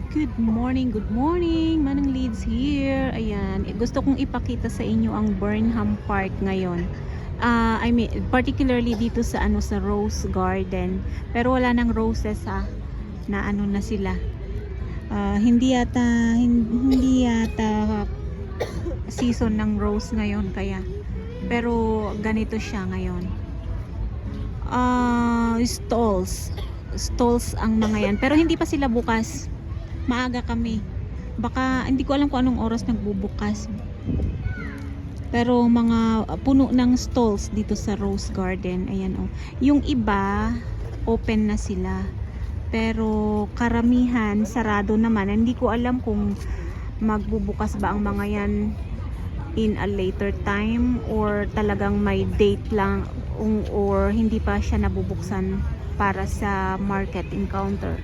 Good morning, good morning. Manang Leads here. Ayan, gusto kong ipakita sa inyo ang Burnham Park ngayon. I mean, particularly dito sa sa Rose Garden. Pero wala nang roses na na sila. Hindi yata season ng rose ngayon kaya. Pero ganito siya ngayon. Stalls ang mga yan. Pero hindi pa sila bukas. Maaga kami. Baka hindi ko alam kung anong oras nagbubukas. Pero mga puno ng stalls dito sa Rose Garden. Ayan oh. Yung iba open na sila. Pero karamihan sarado naman. Hindi ko alam kung magbubukas ba ang mga yan in a later time or talagang may date lang or hindi pa siya nabubuksan para sa market encounter.